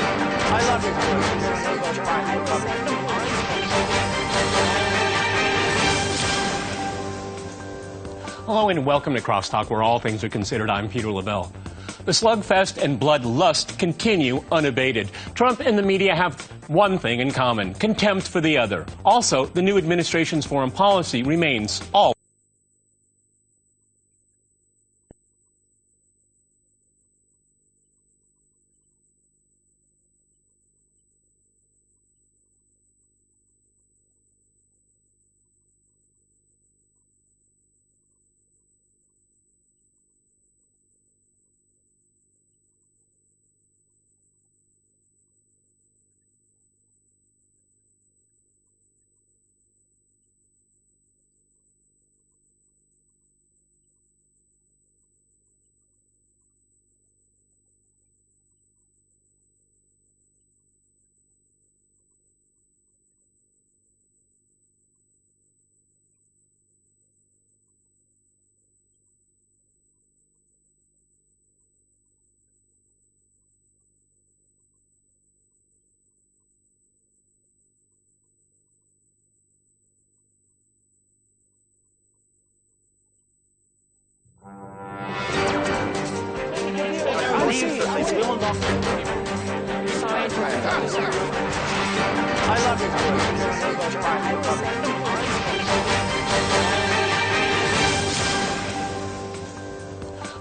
I love you. Hello and welcome to Crosstalk, where all things are considered. I'm Peter Lavelle. The slugfest and bloodlust continue unabated. Trump and the media have one thing in common: contempt for the other. Also, the new administration's foreign policy remains all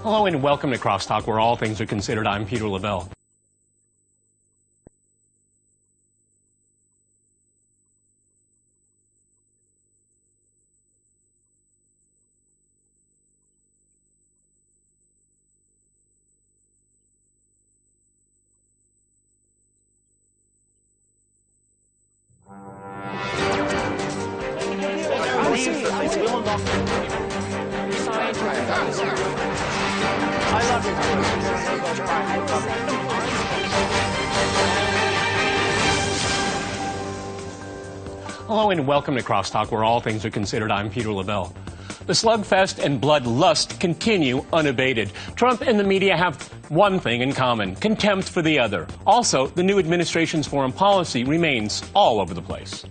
Hello and welcome to Crosstalk, where all things are considered. I'm Peter Lavelle. Hello and welcome to Crosstalk, where all things are considered. I'm Peter Lavelle. The slugfest and bloodlust continue unabated. Trump and the media have one thing in common: contempt for the other. Also, the new administration's foreign policy remains all over the place.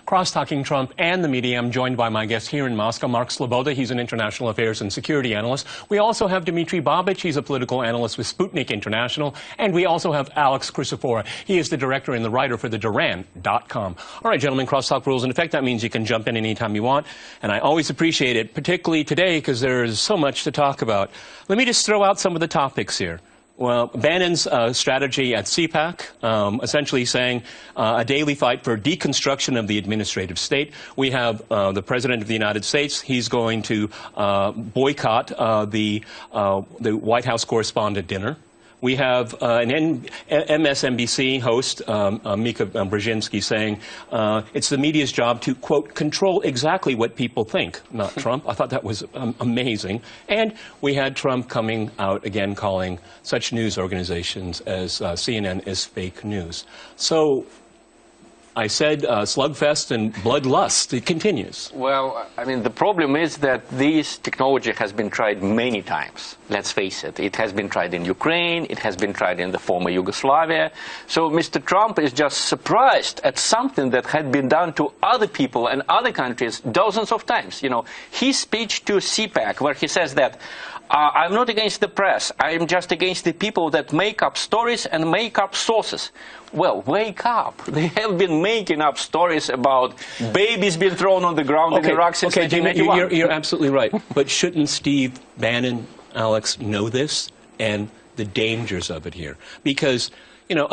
Cross-talking Trump and the media, I'm joined by my guest here in Moscow, Mark Sloboda. He's an international affairs and security analyst. We also have Dmitry Babich. He's a political analyst with Sputnik International. And we also have Alex Chrysofora. He is the director and the writer for the Duran.com. All right, gentlemen, crosstalk rules in effect. That means you can jump in anytime you want. And I always appreciate it, particularly today, because there is so much to talk about. Let me just throw out some of the topics here. Well, Bannon's strategy at CPAC, essentially saying a daily fight for deconstruction of the administrative state. We have the President of the United States. He's going to boycott the White House correspondent dinner. We have an MSNBC host, Mika Brzezinski, saying it's the media's job to, quote, control exactly what people think, not Trump. I thought that was amazing. And we had Trump coming out again calling such news organizations as CNN is fake news. So I said slugfest and bloodlust. It continues. Well, I mean, the problem is that this technology has been tried many times. Let's face it. It has been tried in Ukraine. It has been tried in the former Yugoslavia. So Mr. Trump is just surprised at something that had been done to other people and other countries dozens of times. You know, his speech to CPAC, where he says that I'm not against the press. I am just against the people that make up stories and make up sources. Well, wake up. They have been making up stories about babies being thrown on the ground in Iraq since 1991. You're absolutely right. But shouldn't Steve Bannon, Alex, know this and the dangers of it here? Because, you know,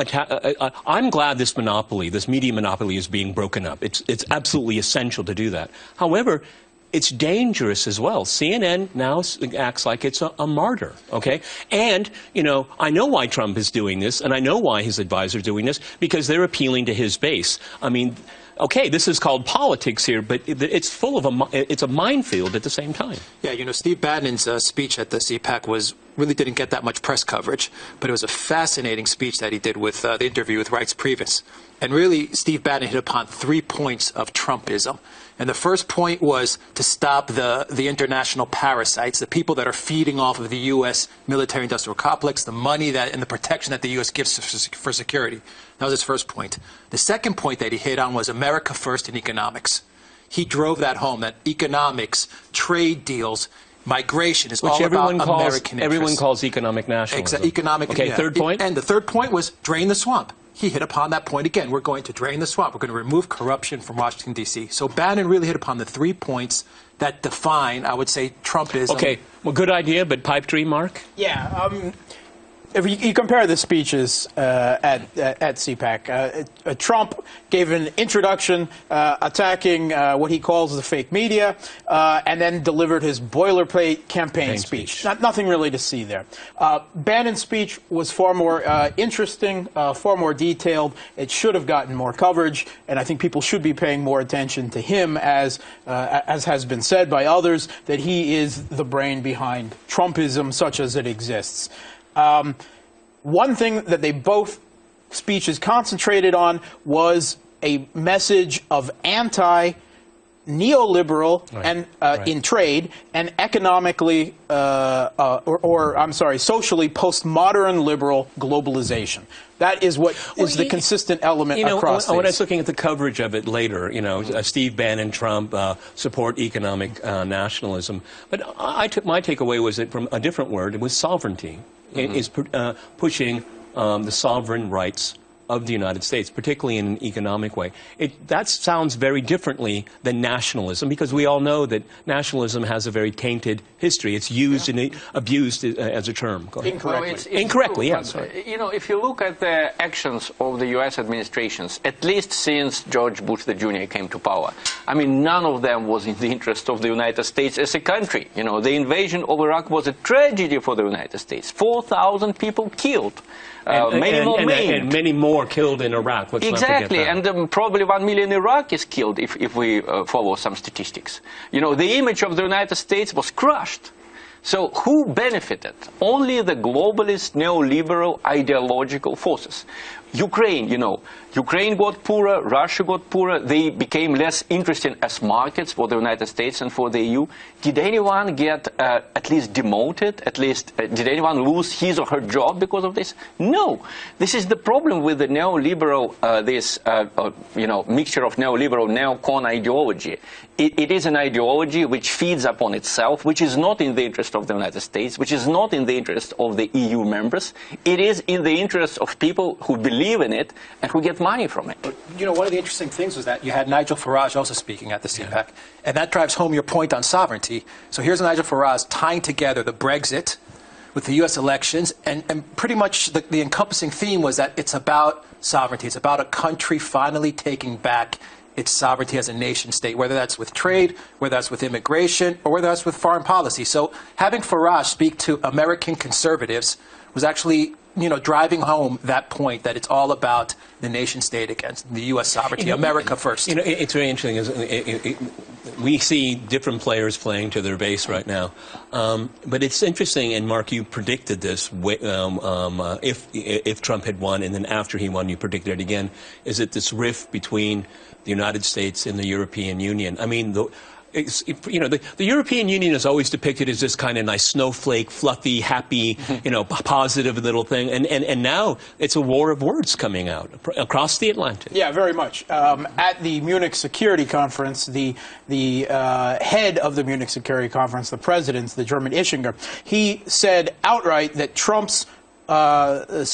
I'm glad this monopoly, this media monopoly, is being broken up. It's absolutely essential to do that. However, it's dangerous as well. CNN now acts like it's a martyr, okay? And, you know, I know why Trump is doing this, and I know why his advisors are doing this, because they're appealing to his base. I mean, okay, this is called politics here, but it's full of it's a minefield at the same time. Yeah, you know, Steve Bannon's speech at the CPAC really didn't get that much press coverage, but it was a fascinating speech that he did with the interview with Reitz Priebus. And really, Steve Bannon hit upon 3 points of Trumpism. And the first point was to stop the international parasites, the people that are feeding off of the U.S. military-industrial complex, the money that and the protection that the U.S. gives for security. That was his first point. The second point that he hit on was America first in economics. He drove that home, that economics, trade deals, migration is all about American interests. Everyone calls economic nationalism. Okay, yeah. Third point? And the third point was drain the swamp. He hit upon that point again. We're going to drain the swamp. We're going to remove corruption from Washington, D.C. So Bannon really hit upon the 3 points that define, I would say, Trumpism. Okay, well, good idea, but pipe dream, Mark? Yeah. If you compare the speeches at CPAC, Trump gave an introduction attacking what he calls the fake media, and then delivered his boilerplate campaign speech. Nothing really to see there. Bannon's speech was far more interesting, far more detailed. It should have gotten more coverage, and I think people should be paying more attention to him, as has been said by others, that he is the brain behind Trumpism such as it exists. One thing that they both speeches concentrated on was a message of anti-neoliberal and in trade and economically, socially postmodern liberal globalization. That is what is the consistent element across these. When I was looking at the coverage of it later, Steve Bannon, Trump support economic nationalism. But my takeaway was that from a different word, it was sovereignty. It is pushing the sovereign rights of the United States, particularly in an economic way. That sounds very differently than nationalism, because we all know that nationalism has a very tainted history. It's used and abused as a term. Incorrectly, yes. If you look at the actions of the U.S. administrations, at least since George Bush Jr. came to power, I mean, none of them was in the interest of the United States as a country. The invasion of Iraq was a tragedy for the United States. 4,000 people killed. And many more killed in Iraq. Let's exactly, not forget that. And probably 1 million Iraqis killed if we follow some statistics. The image of the United States was crushed. So who benefited? Only the globalist, neoliberal, ideological forces. Ukraine, Ukraine got poorer, Russia got poorer, they became less interesting as markets for the United States and for the EU. Did anyone get at least demoted? At least, did anyone lose his or her job because of this? No. This is the problem with the neoliberal, mixture of neoliberal, neocon ideology. It is an ideology which feeds upon itself, which is not in the interest of the United States, which is not in the interest of the EU members. It is in the interest of people who believe in it and who get money from it. One of the interesting things was that you had Nigel Farage also speaking at the CPAC, and that drives home your point on sovereignty. So here's Nigel Farage tying together the Brexit with the U.S. elections, and pretty much the encompassing theme was that it's about sovereignty. It's about a country finally taking back its sovereignty as a nation state, whether that's with trade, whether that's with immigration, or whether that's with foreign policy. So having Farage speak to American conservatives was actually, driving home that point that it's all about the nation state against the U.S. sovereignty, America first. It's very interesting. We see different players playing to their base right now. But it's interesting, and Mark, you predicted this, if Trump had won, and then after he won, you predicted it again, is that this rift between the United States and the European Union. I mean, the European Union is always depicted as this kind of nice snowflake, fluffy, happy, positive little thing. And now it's a war of words coming out across the Atlantic. Yeah, very much. At the Munich Security Conference, the head of the Munich Security Conference, the president, the German Ischinger, he said outright that Trump's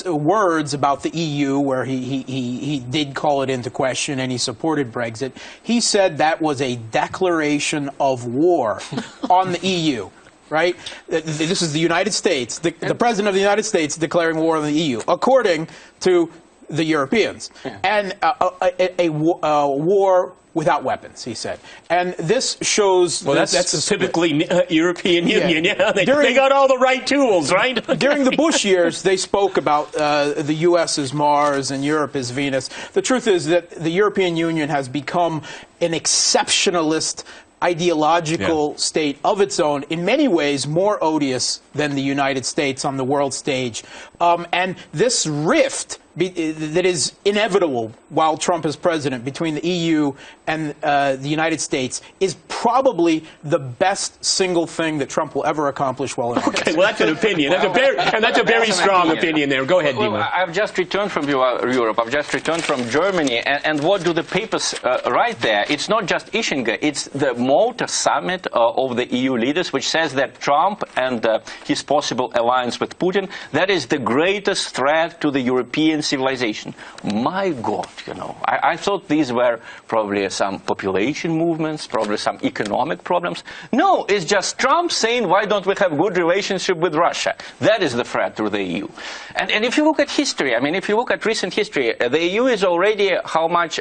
words about the EU, where he did call it into question and he supported Brexit, he said that was a declaration of war on the EU. Right? This is the United States, the President of the United States declaring war on the EU, according to the Europeans. And a war without weapons, he said. And this shows... Well, that's typically European Union. Yeah, they got all the right tools, right? During the Bush years, they spoke about the U.S. as Mars and Europe as Venus. The truth is that the European Union has become an exceptionalist ideological state of its own, in many ways more odious than the United States on the world stage. And this rift that is inevitable while Trump is president between the EU and the United States is probably the best single thing that Trump will ever accomplish while in office. Okay, well, that's an opinion. That's a very strong opinion there. Go ahead, Dima. Well, I've just returned from Europe. I've just returned from Germany. And what do the papers write there? It's not just Ischinger. It's the Malta summit of the EU leaders, which says that Trump and his possible alliance with Putin, that is the greatest threat to the European civilization. My God, you know, I thought these were probably some population movements, probably some economic problems. No, it's just Trump saying, why don't we have good relationship with Russia? That is the threat to the EU. And if you look at history, I mean, if you look at recent history, the EU is already, how much,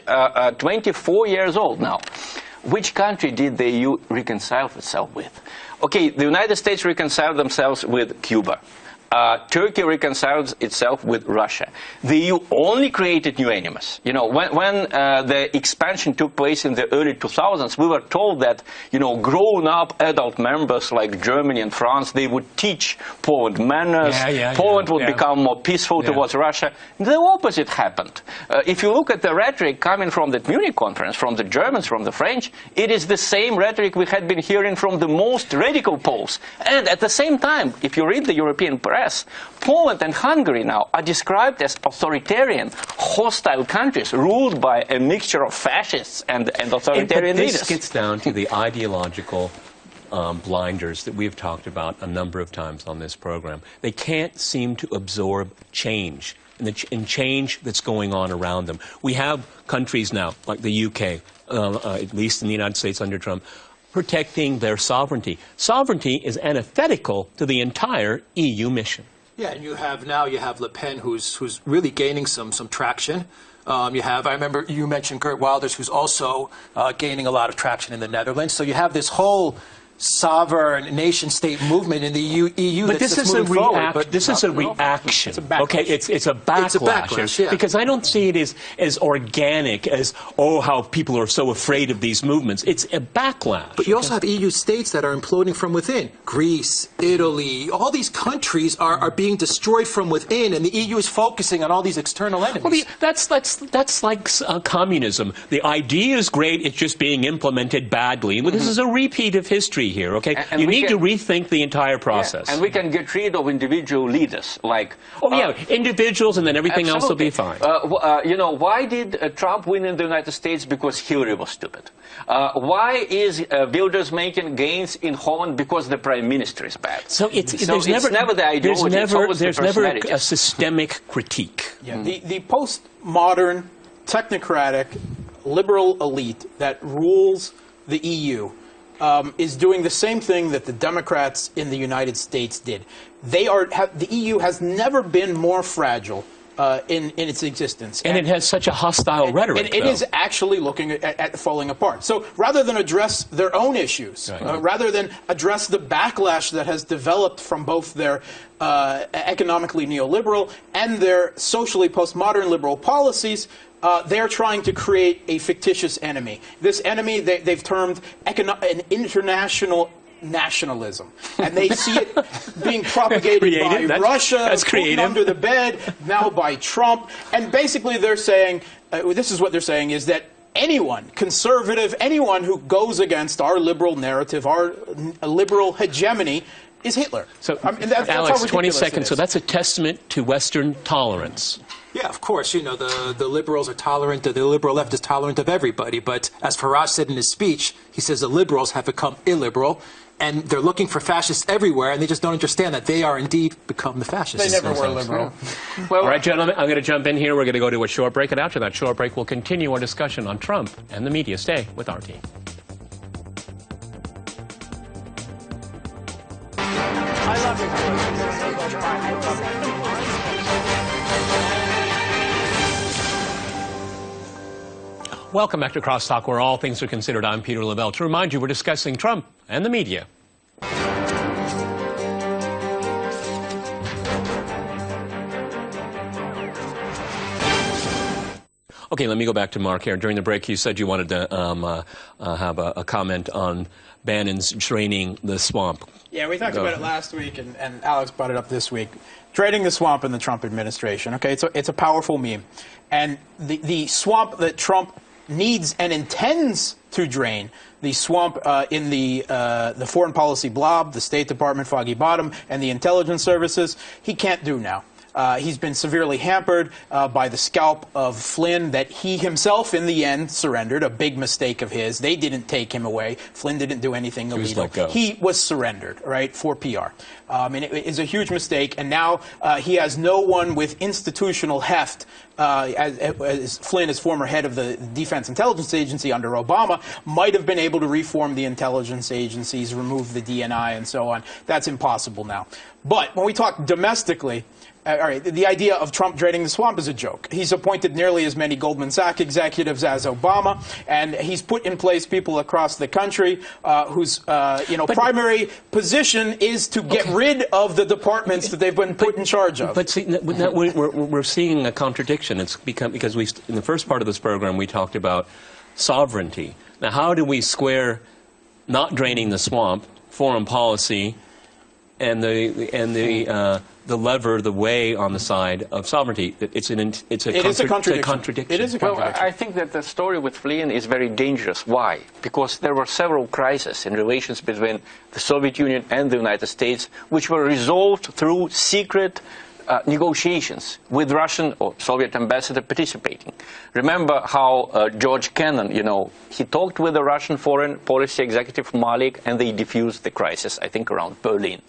24 years old now. Which country did the EU reconcile itself with? Okay, the United States reconciled themselves with Cuba. Turkey reconciles itself with Russia. The EU only created new enemies. You know, when the expansion took place in the early 2000s, we were told that, you know, grown-up adult members like Germany and France, they would teach Poland manners. Poland would become more peaceful towards Russia. The opposite happened. If you look at the rhetoric coming from the Munich conference, from the Germans, from the French, it is the same rhetoric we had been hearing from the most radical Poles. And at the same time, if you read the European press, Poland and Hungary now are described as authoritarian, hostile countries ruled by a mixture of fascists and authoritarian leaders. This gets down to the ideological blinders that we've talked about a number of times on this program. They can't seem to absorb change and change that's going on around them. We have countries now, like the UK, at least in the United States under Trump, protecting their sovereignty. Sovereignty is antithetical to the entire EU mission. Yeah, and you have Le Pen, who's really gaining some traction. I remember you mentioned Geert Wilders, who's also gaining a lot of traction in the Netherlands. So you have this whole sovereign nation-state movement in the EU. But this is a reaction. It's a backlash. Okay, it's a backlash. It's a backlash, yeah. Because I don't see it as organic as, oh, how people are so afraid of these movements. It's a backlash. But you also have EU states that are imploding from within. Greece, Italy, all these countries are being destroyed from within, and the EU is focusing on all these external enemies. Well, that's like communism. The idea is great, it's just being implemented badly. Well, this is a repeat of history here, okay? And you need to rethink the entire process. Yeah, and we can get rid of individual leaders, like... individuals, and then everything else will be fine. You know, why did Trump win in the United States? Because Hillary was stupid. Why is Wilders making gains in Holland? Because the prime minister is bad. So there's never the ideology, there's never a systemic critique. Yeah. The postmodern, technocratic, liberal elite that rules the EU is doing the same thing that the Democrats in the United States did. The EU has never been more fragile in its existence. And it has such a hostile rhetoric. It is actually looking at falling apart. So rather than address their own issues, rather than address the backlash that has developed from both their economically neoliberal and their socially postmodern liberal policies, they're trying to create a fictitious enemy. This enemy they've termed an international nationalism. And they see it being propagated by Russia, put under the bed, now by Trump. And basically they're saying, this is what they're saying, is that anyone, conservative, anyone who goes against our liberal narrative, our liberal hegemony, is Hitler. So, that's Alex, 20 seconds. So that's a testament to Western tolerance. Yeah, of course. You know, the liberals are tolerant. The liberal left is tolerant of everybody. But as Farage said in his speech, he says the liberals have become illiberal, and they're looking for fascists everywhere, and they just don't understand that they are indeed become the fascists. They never were liberal. Well, all right, gentlemen, I'm going to jump in here. We're going to go to a short break, and after that short break, we'll continue our discussion on Trump and the media. Stay with our team. I love it. Welcome back to Crosstalk, where all things are considered. I'm Peter Lavelle. To remind you, we're discussing Trump and the media. Okay, let me go back to Mark here. During the break, you said you wanted to have a comment on Bannon's draining the swamp. Yeah, we talked about it last week, and Alex brought it up this week. Draining the swamp in the Trump administration. Okay, it's a powerful meme. And the swamp that Trump needs and intends to drain, the swamp in the foreign policy blob, the State Department, Foggy Bottom, and the intelligence services, he can't do now. He's been severely hampered by the scalp of Flynn that he himself, in the end, surrendered. A big mistake of his. They didn't take him away. Flynn didn't do anything illegal. He was surrendered, right, for PR. And it is a huge mistake. And now he has no one with institutional heft. As Flynn, as former head of the Defense Intelligence Agency under Obama, might have been able to reform the intelligence agencies, remove the DNI, and so on. That's impossible now. But when we talk domestically, all right, the idea of Trump draining the swamp is a joke. He's appointed nearly as many Goldman Sachs executives as Obama, and he's put in place people across the country whose primary position is to get rid of the departments that they've been put in charge of. But see, we're seeing a contradiction. It's because in the first part of this program we talked about sovereignty. Now, how do we square not draining the swamp, foreign policy, and the lever, the way on the side of sovereignty? It's a contradiction. It is a contradiction. Well, I think that the story with Flynn is very dangerous. Why? Because there were several crises in relations between the Soviet Union and the United States, which were resolved through secret negotiations with Russian or Soviet ambassador participating. Remember how George Kennan, he talked with the Russian foreign policy executive Malik, and they diffused the crisis, I think, around Berlin.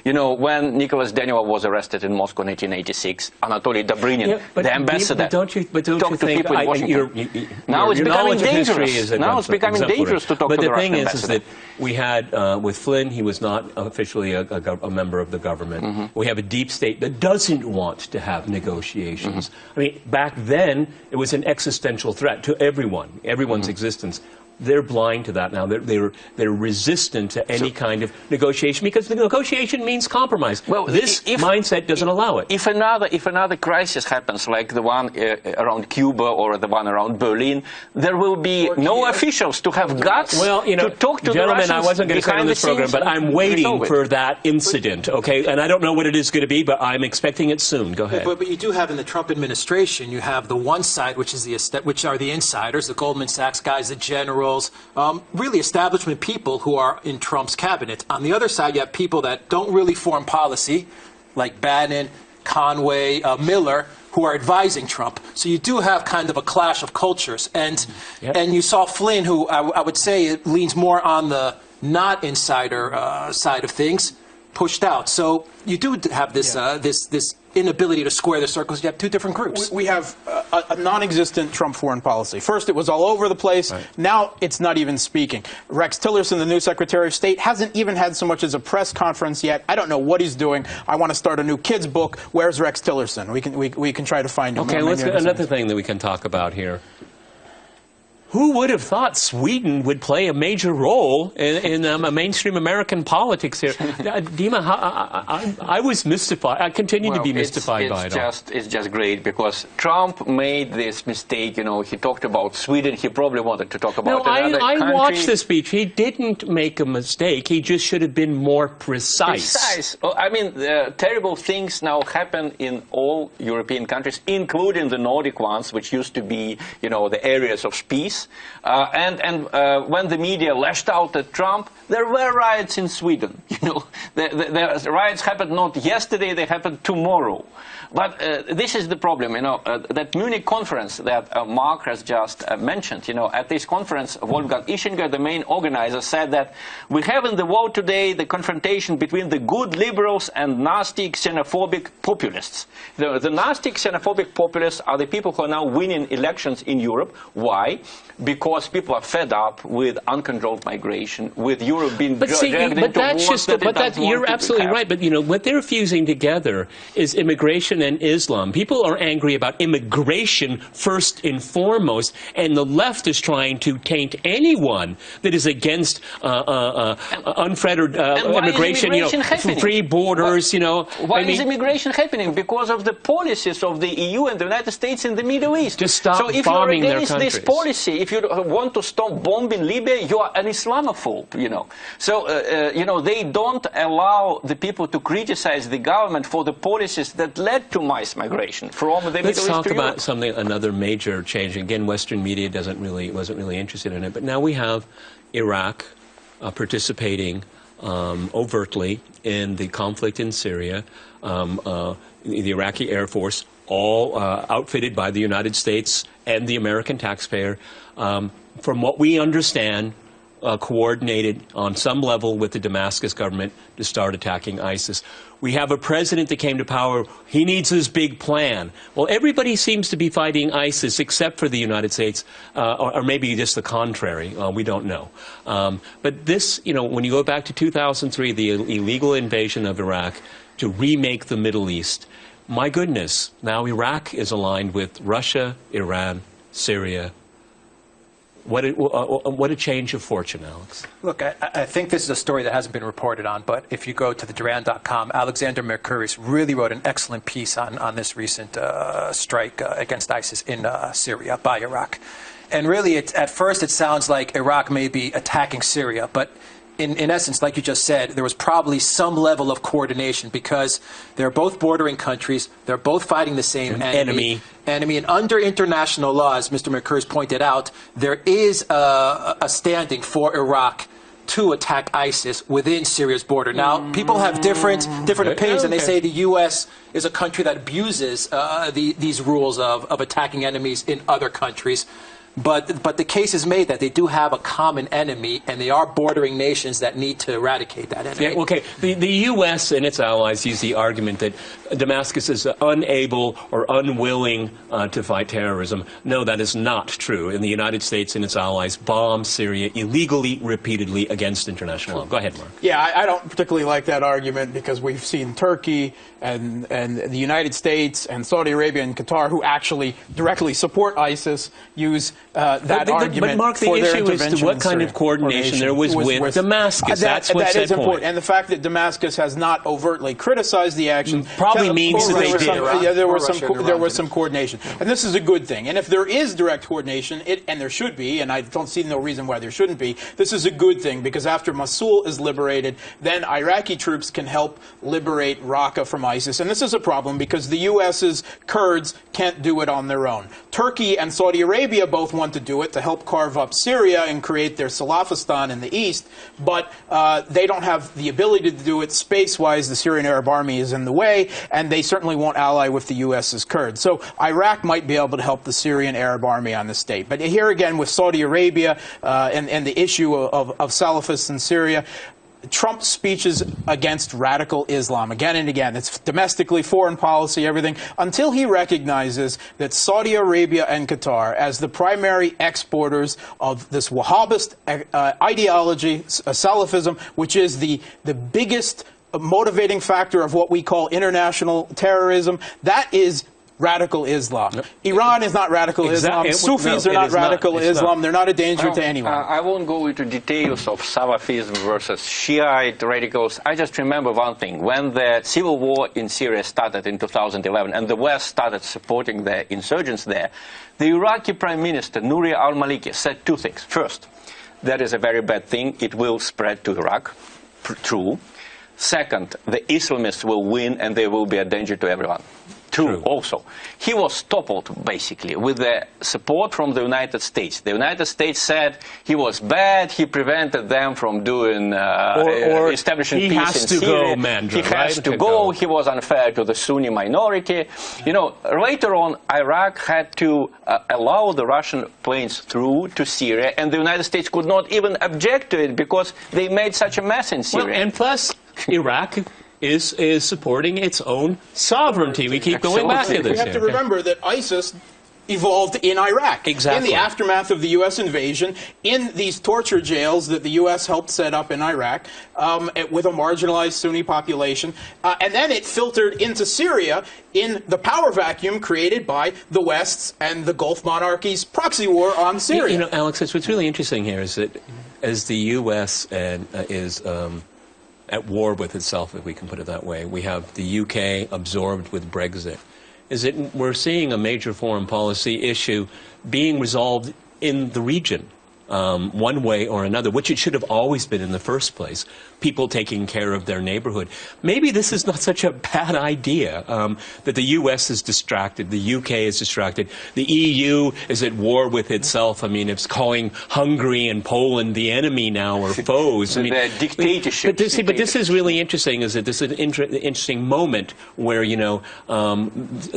When Nicholas Daniel was arrested in Moscow in 1986, Anatoly Dobrinin, the ambassador, talked to people in Washington. Now it's becoming dangerous. Now it's becoming dangerous to talk to the Russian ambassador. But the thing is that we had, with Flynn, he was not officially a member of the government. Mm-hmm. We have a deep state that doesn't want to have negotiations. Mm-hmm. I mean, back then, it was an existential threat to everyone's existence. They're blind to that now. They're resistant to any kind of negotiation because the negotiation means compromise. Well, this mindset doesn't allow it. If another crisis happens, like the one around Cuba or the one around Berlin, there will be no officials to have guts to talk to the Russians. Gentlemen, I wasn't going to say on this program, but I'm waiting for that incident, okay? And I don't know what it is going to be, but I'm expecting it soon. Go ahead. But you do have in the Trump administration, you have the one side, which are the insiders, the Goldman Sachs guys, the generals, really establishment people who are in Trump's cabinet. On the other side, you have people that don't really form policy, like Bannon, Conway, Miller, who are advising Trump. So you do have kind of a clash of cultures. And you saw Flynn, who I would say leans more on the not insider side of things, pushed out. So you do have this this inability to square the circles. You have two different groups. We have a non-existent Trump foreign policy. First, it was all over the place. Right. Now, it's not even speaking. Rex Tillerson, the new Secretary of State, hasn't even had so much as a press conference yet. I don't know what he's doing. I want to start a new kids book. Where's Rex Tillerson? We can try to find him. Okay, another thing that we can talk about here. Who would have thought Sweden would play a major role in mainstream American politics here? Dima, I was mystified. I continue to be mystified by it all. It's just great because Trump made this mistake. He talked about Sweden. He probably wanted to talk about another country. I watched the speech. He didn't make a mistake. He just should have been more precise. I mean, terrible things now happen in all European countries, including the Nordic ones, which used to be, the areas of peace. When the media lashed out at Trump, there were riots in Sweden. The riots happened not yesterday; they happened tomorrow. But this is the problem, that Munich conference that Mark has just mentioned. At this conference, Wolfgang Ischinger, the main organizer, said that we have in the world today the confrontation between the good liberals and nasty xenophobic populists. The nasty xenophobic populists are the people who are now winning elections in Europe. Why? Because people are fed up with uncontrolled migration, with Europe being dragged into wars that it doesn't want you're to absolutely have. right. But what they're fusing together is immigration and Islam. People are angry about immigration first and foremost, and the left is trying to taint anyone that is against unfettered immigration, free borders. Why is immigration happening? Because of the policies of the EU and the United States in the Middle East. Just stop bombing their countries. This policy, if you want to stop bombing Libya, you are an Islamophobe, you know. So, you know, they don't allow the people to criticize the government for the policies that led to mass migration from the Middle East to Europe. Let's talk about something, another major change. Again, Western media wasn't really interested in it, but now we have Iraq participating overtly in the conflict in Syria. The Iraqi Air Force, all outfitted by the United States and the American taxpayer, from what we understand, coordinated on some level with the Damascus government to start attacking ISIS. We have a president that came to power. He needs this big plan. Well, everybody seems to be fighting ISIS except for the United States, or maybe just the contrary. We don't know. But this, you know, when you go back to 2003, the illegal invasion of Iraq to remake the Middle East, my goodness, now Iraq is aligned with Russia, Iran, Syria. What a change of fortune, Alex. Look, I think this is a story that hasn't been reported on, but if you go to the Duran.com, Alexander Mercouris really wrote an excellent piece on this recent strike against ISIS in Syria by Iraq. And really, at first it sounds like Iraq may be attacking Syria, but in essence, like you just said, there was probably some level of coordination because they're both bordering countries. They're both fighting the same enemy. And under international law, as Mr. Mercouris pointed out, there is a standing for Iraq to attack ISIS within Syria's border. Now, people have different opinions, and they say the U.S. is a country that abuses these rules of attacking enemies in other countries. But the case is made that they do have a common enemy, and they are bordering nations that need to eradicate that enemy. Yeah, okay. The U.S. and its allies use the argument that Damascus is unable or unwilling to fight terrorism. No, that is not true. And the United States and its allies bomb Syria illegally, repeatedly against international law. Go ahead, Mark. Yeah, I don't particularly like that argument because we've seen Turkey and the United States and Saudi Arabia and Qatar, who actually directly support ISIS, use that argument but Mark, for their intervention. The issue is what kind of coordination there was with Damascus. That's what's that is point. important. And the fact that Damascus has not overtly criticized the action probably means that they did. There was some coordination. And this is a good thing. And if there is direct coordination, and there should be, and I don't see no reason why there shouldn't be, this is a good thing because after Mosul is liberated, then Iraqi troops can help liberate Raqqa from ISIS. And this is a problem because the U.S.'s Kurds can't do it on their own. Turkey and Saudi Arabia both want to do it to help carve up Syria and create their Salafistan in the east, but they don't have the ability to do it space-wise. The Syrian Arab Army is in the way, and they certainly won't ally with the U.S.'s Kurds. So Iraq might be able to help the Syrian Arab Army on the state. But here again, with Saudi Arabia and the issue of Salafists in Syria, Trump's speeches against radical Islam, again and again, it's domestically, foreign policy, everything, until he recognizes that Saudi Arabia and Qatar, as the primary exporters of this Wahhabist ideology, Salafism, which is the biggest motivating factor of what we call international terrorism, that is radical Islam. Yep. Iran is not radical Islam. Sufis are not radical Islam. They're not a danger to anyone. I won't go into details of Salafism versus Shiite radicals. I just remember one thing. When the civil war in Syria started in 2011 and the West started supporting the insurgents there, the Iraqi Prime Minister, Nouri al-Maliki, said two things. First, that is a very bad thing. It will spread to Iraq. True. Second, the Islamists will win and they will be a danger to everyone. True. Also. He was toppled, basically, with the support from the United States. The United States said he was bad, he prevented them from doing, establishing peace in Syria. He has to go, he was unfair to the Sunni minority. You know, later on, Iraq had to allow the Russian planes through to Syria, and the United States could not even object to it because they made such a mess in Syria. Well, and plus, Iraq is supporting its own sovereignty. We keep going back to this. We have to remember that ISIS evolved in Iraq. Exactly. In the aftermath of the U.S. invasion, in these torture jails that the U.S. helped set up in Iraq, with a marginalized Sunni population. And then it filtered into Syria in the power vacuum created by the West's and the Gulf monarchies' proxy war on Syria. You know, Alex, what's really interesting here is that as the U.S. is at war with itself, if we can put it that way. We have the UK absorbed with Brexit. We're seeing a major foreign policy issue being resolved in the region. One way or another, which it should have always been in the first place, people taking care of their neighborhood. Maybe this is not such a bad idea, that the U.S. is distracted, the U.K. is distracted, the EU is at war with itself. I mean, it's calling Hungary and Poland the enemy now, or foes. I mean, dictatorship. But this is really interesting, is that this is an interesting moment where, you know,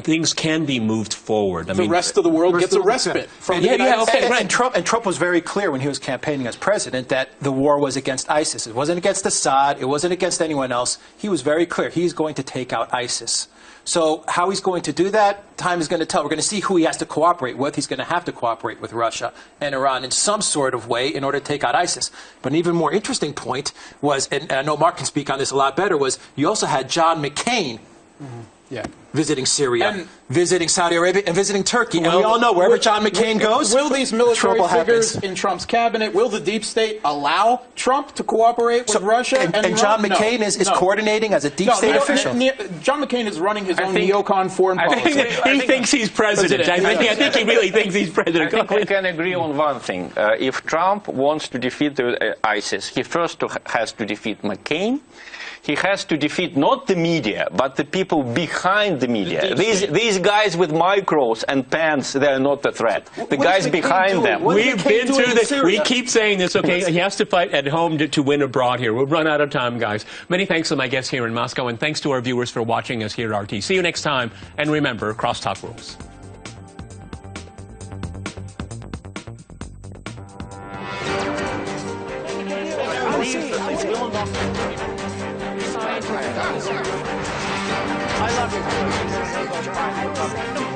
things can be moved forward. I mean, the rest of the world gets a respite from the United States. And Trump was very clear when he was campaigning as president that the war was against ISIS. It wasn't against Assad. It wasn't against anyone else. He was very clear. He's going to take out ISIS. So how he's going to do that, time is going to tell. We're going to see who he has to cooperate with. He's going to have to cooperate with Russia and Iran in some sort of way in order to take out ISIS. But an even more interesting point was, and I know Mark can speak on this a lot better, was you also had John McCain visiting Syria, visiting Saudi Arabia, and visiting Turkey. And we all know wherever John McCain goes, will these military figures happens. in Trump's cabinet, will the deep state allow Trump to cooperate with Russia? And John McCain is coordinating as a deep state official. John McCain is running his own neocon foreign policy. He thinks he's president. I think he really thinks he's president. I think we can agree on one thing. If Trump wants to defeat ISIS, he first has to defeat McCain. He has to defeat not the media, but the people behind the media. These guys with micros and pens, they are not a threat. The guys behind them. We've been through this. We keep saying this, okay? He has to fight at home to win abroad here. We'll run out of time, guys. Many thanks to my guests here in Moscow, and thanks to our viewers for watching us here at RT. See you next time, and remember, crosstalk rules. I love you.